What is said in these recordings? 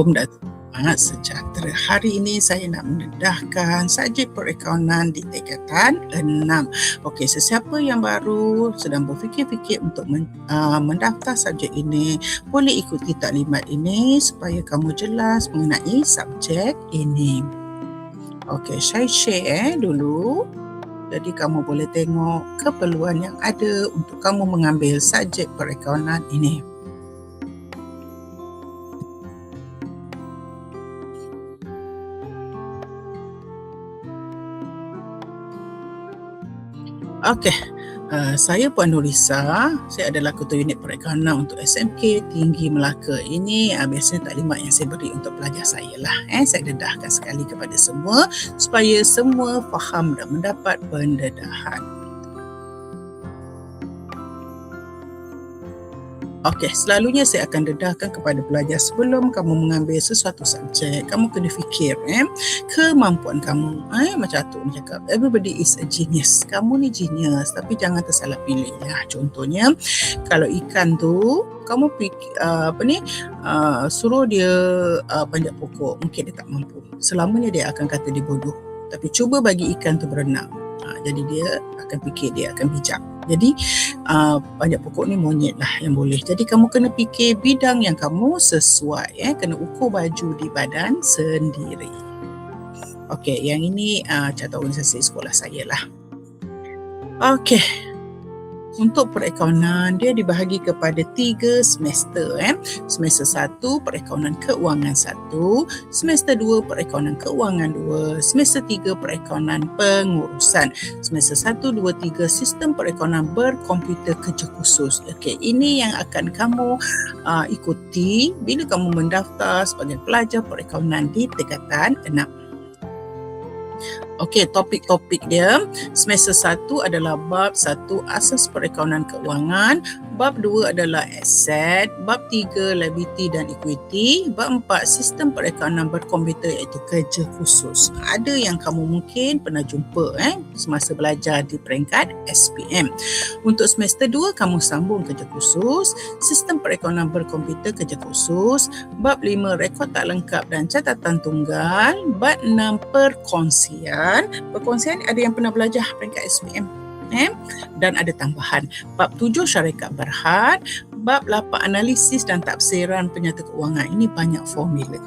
Assalamualaikum dan selamat sejahtera. Hari ini saya nak mendedahkan subjek perakaunan di tingkatan 6. Okey, sesiapa yang baru sedang berfikir-fikir untuk mendaftar subjek ini, boleh ikuti taklimat ini supaya kamu jelas mengenai subjek ini. Okey, saya share dulu. Jadi kamu boleh tengok keperluan yang ada untuk kamu mengambil subjek perakaunan ini. Okey, saya Puan Nurisa. Saya adalah Ketua Unit Perakaunan untuk SMK Tinggi Melaka. Ini biasanya taklimat yang saya beri untuk pelajar saya lah. Saya dedahkan sekali kepada semua supaya semua faham dan mendapat pendedahan. Okey, selalunya saya akan dedahkan kepada pelajar sebelum kamu mengambil sesuatu subjek, kamu kena fikir kemampuan kamu. Macam Atuk ni cakap, everybody is a genius. Kamu ni genius, tapi jangan tersalah pilih ya. Contohnya, kalau ikan tu kamu suruh dia panjat pokok, mungkin dia tak mampu. Selamanya dia akan kata dia bodoh. Tapi cuba bagi ikan tu berenang. Jadi dia akan fikir, dia akan bijak. Jadi panjat pokok ni monyet lah yang boleh. Jadi kamu kena fikir bidang yang kamu sesuai. Kena ukur baju di badan sendiri. Okey, yang ini carta organisasi sekolah saya lah. Okey. Untuk perakaunan, dia dibahagi kepada 3 semester. Semester 1, perakaunan keuangan 1. Semester 2, perakaunan keuangan 2. Semester 3, perakaunan pengurusan. Semester 1, 2, 3, sistem perakaunan berkomputer kerja khusus. Okey, ini yang akan kamu ikuti bila kamu mendaftar sebagai pelajar perakaunan di tingkatan 6. Okey, topik-topik dia. Semester 1 adalah bab 1 asas perakaunan keuangan, bab 2 adalah aset, bab 3 liability dan equity, bab 4 sistem perakaunan berkomputer iaitu kerja khusus. Ada yang kamu mungkin pernah jumpa semasa belajar di peringkat SPM. Untuk semester 2 kamu sambung kerja khusus, sistem perakaunan berkomputer kerja khusus, bab 5 rekod tak lengkap dan catatan tunggal, bab 6 perkongsian. Perkongsian ada yang pernah belajar peringkat SPM dan ada tambahan. Bab 7 syarikat berhad, bab 8 analisis dan tafsiran penyata keuangan. Ini banyak formula.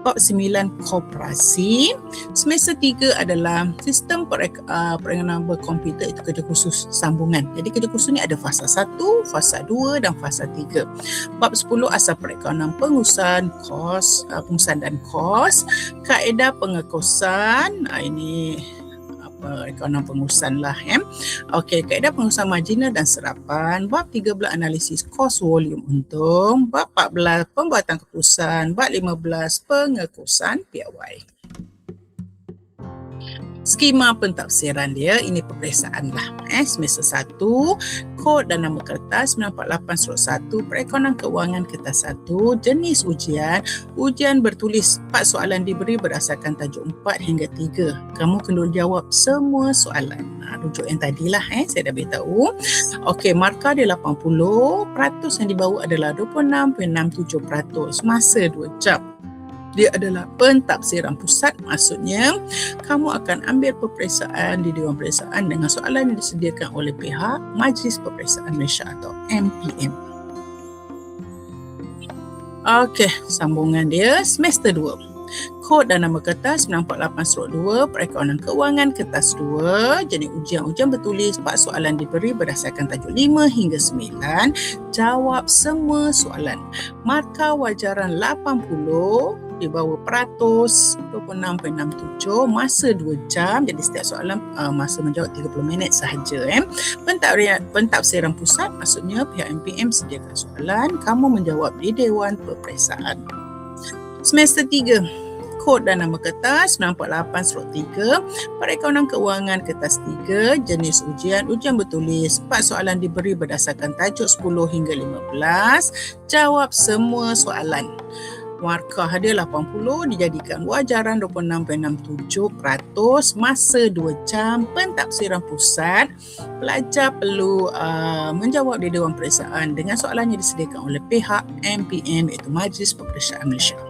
Bab 9 koperasi. Semester 3 adalah sistem perakaunan berkomputer itu kerja khusus sambungan. Jadi kerja khusus ni ada fasa 1, fasa 2 dan fasa 3. Bab 10 asal perakaunan pengurusan, pengurusan dan kos, kaedah pengekosan. Ini perakaunan pengurusan lah. Okey, kaedah pengurusan marginal dan serapan. Bab 13 analisis kos volume untung. Bab 14 pembuatan keputusan. Bab 15 pengekosan piawai. Skema pentafsiran dia, ini peperiksaan lah. Semester 1, kod dan nama kertas 948/1, perakaunan keuangan kertas 1, jenis ujian, ujian bertulis 4 soalan diberi berdasarkan tajuk 4 hingga 3. Kamu kena jawab semua soalan. Rujuk yang tadilah saya dah beritahu. Okey, markah dia 80%, yang dibawa adalah 26.67%, masa 2 jam. Dia adalah pentafsiran pusat, maksudnya kamu akan ambil peperiksaan di Dewan Peperiksaan dengan soalan yang disediakan oleh pihak Majlis Peperiksaan Malaysia atau MPM. Okey, sambungan dia semester 2. Kod dan nama kertas 948/2, perakaunan keuangan kertas 2, jenis ujian bertulis 4 soalan diberi berdasarkan tajuk 5 hingga 9, jawab semua soalan. Markah wajaran 80, di bawah peratus 26.67, masa 2 jam. Jadi setiap soalan masa menjawab 30 minit sahaja. Pentafsiran pusat, maksudnya pihak MPM sediakan soalan, kamu menjawab di Dewan Peperiksaan. Semester 3, kod dan nama kertas 948/3, perakaunan keuangan kertas 3, jenis ujian bertulis 4 soalan diberi berdasarkan tajuk 10 hingga 15, jawab semua soalan. Markah dia 80, dijadikan wajaran 26.67%, masa 2 jam. Pentafsiran pusat, pelajar perlu menjawab di Dewan Peperiksaan dengan soalan yang disediakan oleh pihak MPM iaitu Majlis Peperiksaan Malaysia.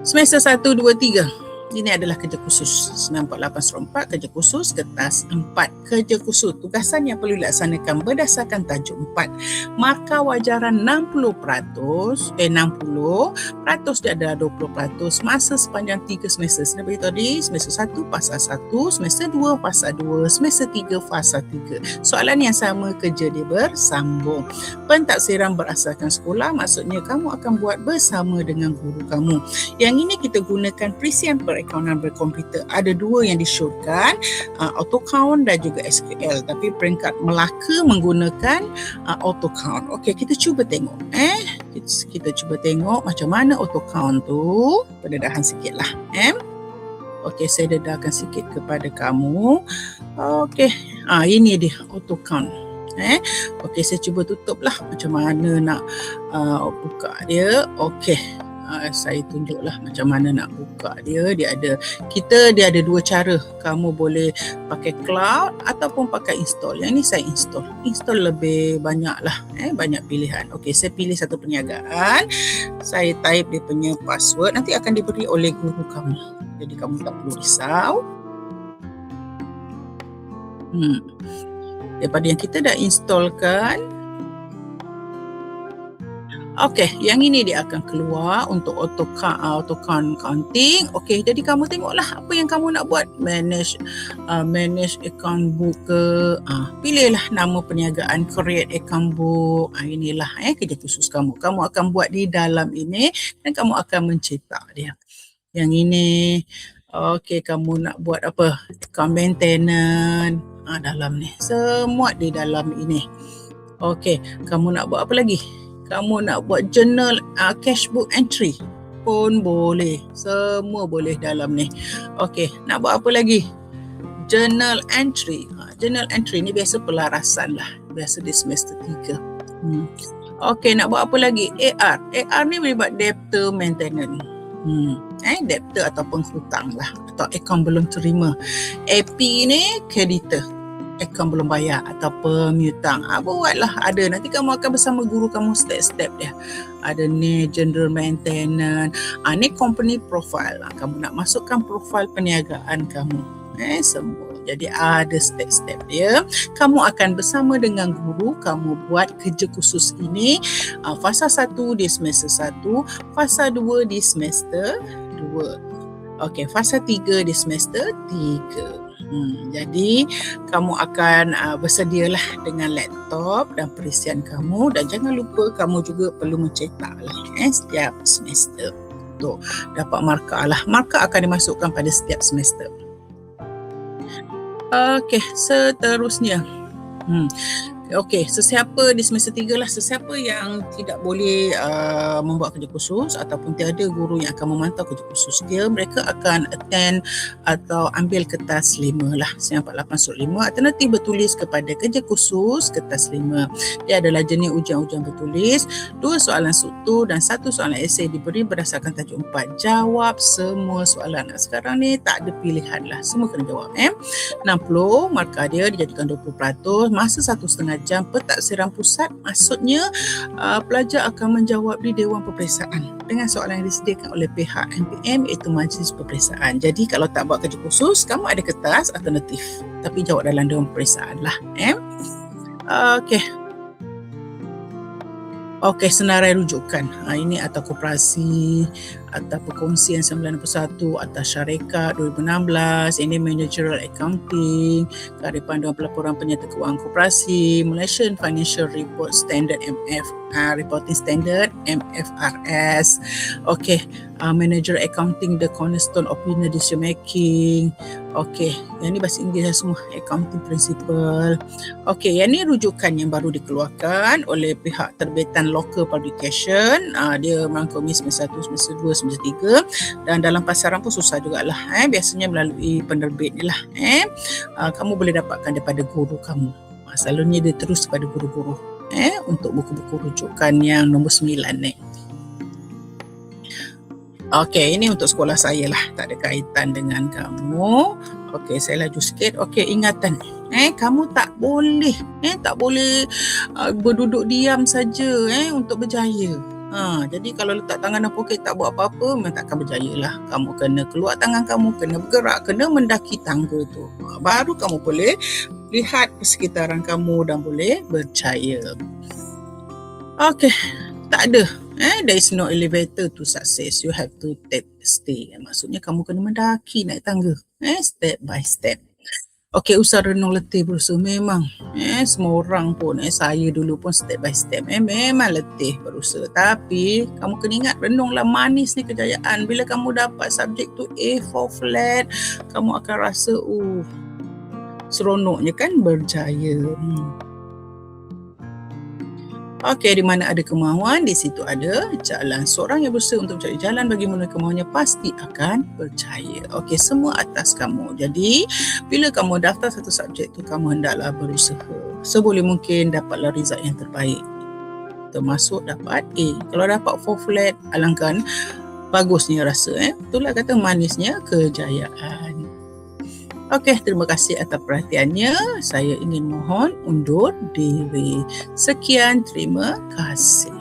Semester 1, 2, 3. Ini adalah kerja khusus. 948/4 kerja khusus, kertas 4 kerja khusus. Tugasan yang perlu dilaksanakan berdasarkan tajuk 4. Markah wajaran 60%, 60% dia adalah 20% masa sepanjang 3 semester. Saya beritahu tadi, semester 1 fasa 1, semester 2 fasa 2, semester 3 fasa 3. Soalan yang sama, kerja dia bersambung. Pentaksiran berasaskan sekolah, maksudnya kamu akan buat bersama dengan guru kamu. Yang ini kita gunakan perisian perakaunan berkomputer. Ada dua yang disyorkan, AutoCount dan juga SQL. Tapi peringkat Melaka menggunakan AutoCount. Okey, kita cuba tengok. Kita cuba tengok macam mana AutoCount tu. Pendedahan sikit lah. Okey, saya dedahkan sikit kepada kamu. Okey, ini dia AutoCount. Okey, saya cuba tutup lah macam mana nak buka dia. Okey, saya tunjuklah macam mana nak buka dia. Dia ada dua cara. Kamu boleh pakai cloud ataupun pakai install. Yang ni saya install. Install lebih banyak lah. Banyak pilihan. Okey, saya pilih satu perniagaan. Saya type dia punya password. Nanti akan diberi oleh guru kamu. Jadi kamu tak perlu risau. Daripada yang kita dah installkan. Okey, yang ini dia akan keluar untuk AutoCount counting. Okey, jadi kamu tengoklah apa yang kamu nak buat. Manage account book ke. Pilihlah nama perniagaan, create account book. Inilah kerja khusus kamu. Kamu akan buat di dalam ini dan kamu akan mencetak dia. Yang ini, okey, kamu nak buat apa? Account maintenance. Dalam ni. Semua di dalam ini. Okey, kamu nak buat apa lagi? Kamu nak buat journal cashbook entry pun boleh. Semua boleh dalam ni. Okey, nak buat apa lagi? Journal entry. Journal entry ni biasa pelarasan lah. Biasa di semester 3. Okey, nak buat apa lagi? AR. AR ni boleh buat debtor maintenance. Debtor ataupun hutang lah. Atau akaun belum terima. AP ni creditor. Akaun belum bayar ataupun piutang. Buatlah, ada. Nanti kamu akan bersama guru kamu step-step dia. Ada ni general maintenance. Ni company profile. Kamu nak masukkan profil perniagaan kamu. Semua. Jadi ada step-step dia. Kamu akan bersama dengan guru. Kamu buat kerja khusus ini. Fasa 1 di semester 1. Fasa 2 di semester 2. Okey, fasa 3 di semester 3. Jadi kamu akan bersedialah dengan laptop dan perisian kamu, dan jangan lupa kamu juga perlu mencetaklah setiap semester. Tuh, dapat markah lah. Markah akan dimasukkan pada setiap semester. Okey, seterusnya. Okey, sesiapa di semester 3 lah, sesiapa yang tidak boleh membuat kerja khusus ataupun tiada guru yang akan memantau kerja khusus dia, mereka akan attend atau ambil kertas 5 lah, 948/5, alternatif bertulis kepada kerja khusus kertas 5. Dia adalah jenis ujian-ujian bertulis, 2 soalan struktur dan 1 soalan esei diberi berdasarkan tajuk 4. Jawab semua soalan. Sekarang ni tak ada pilihan lah, semua kena jawab. 60 markah dia dijadikan 20%, masa 1,5 jam. Pentaksiran pusat, maksudnya pelajar akan menjawab di Dewan Peperiksaan dengan soalan yang disediakan oleh pihak MPM, iaitu Majlis Peperiksaan. Jadi kalau tak buat kerja khusus, kamu ada kertas alternatif, tapi jawab dalam Dewan Peperiksaan lah. Okey, senarai rujukan. Ini atau koperasi, atau perkongsian 91, atau syarikat 2016, ini managerial accounting, kearifan Dewan Pelaporan Penyata Kewangan Koperasi, Malaysian Financial Report Standard Reporting Standard MFRS. Okey, managerial accounting, the cornerstone of business decision making. Okey, yang ni bahasa Inggeris semua, accounting principle. Okey, yang ni rujukan yang baru dikeluarkan oleh pihak terbitan local publication. Dia merangkumi semester 1, semester 2, semester 3, dan dalam pasaran pun susah jugalah. Biasanya melalui penerbit ni lah. Kamu boleh dapatkan daripada guru kamu. Selalunya dia terus kepada guru-guru untuk buku-buku rujukan yang nombor 9 ni. Okey, ini untuk sekolah saya lah, tak ada kaitan dengan kamu. Okey, saya laju sikit. Okey, ingatan. Kamu tak boleh berduduk diam saja untuk berjaya. Jadi kalau letak tangan dalam poket tak buat apa-apa, memang takkan berjaya lah. Kamu kena keluar tangan kamu, kena bergerak, kena mendaki tangga tu. Baru kamu boleh lihat persekitaran kamu dan boleh berjaya. Okay, tak ada. There is no elevator to success. You have to take the step. Maksudnya kamu kena mendaki naik tangga. Step by step. Okey, usah renung letih berusaha. Memang semua orang pun, saya dulu pun step by step. Memang letih berusaha. Tapi kamu kena ingat, renunglah manis ni kejayaan. Bila kamu dapat subjek tu A4 flat, kamu akan rasa, seronoknya kan berjaya. Okey, di mana ada kemahuan, di situ ada jalan. Seorang yang berusaha untuk mencari jalan bagi memenuhi kemahuannya pasti akan berjaya. Okey, semua atas kamu. Jadi, bila kamu daftar satu subjek tu, kamu hendaklah berusaha seboleh mungkin dapatlah result yang terbaik. Termasuk dapat A. Kalau dapat 4 flat, alangkah bagusnya rasa. Itulah kata manisnya kejayaan. Okey, terima kasih atas perhatiannya. Saya ingin mohon undur diri. Sekian, terima kasih.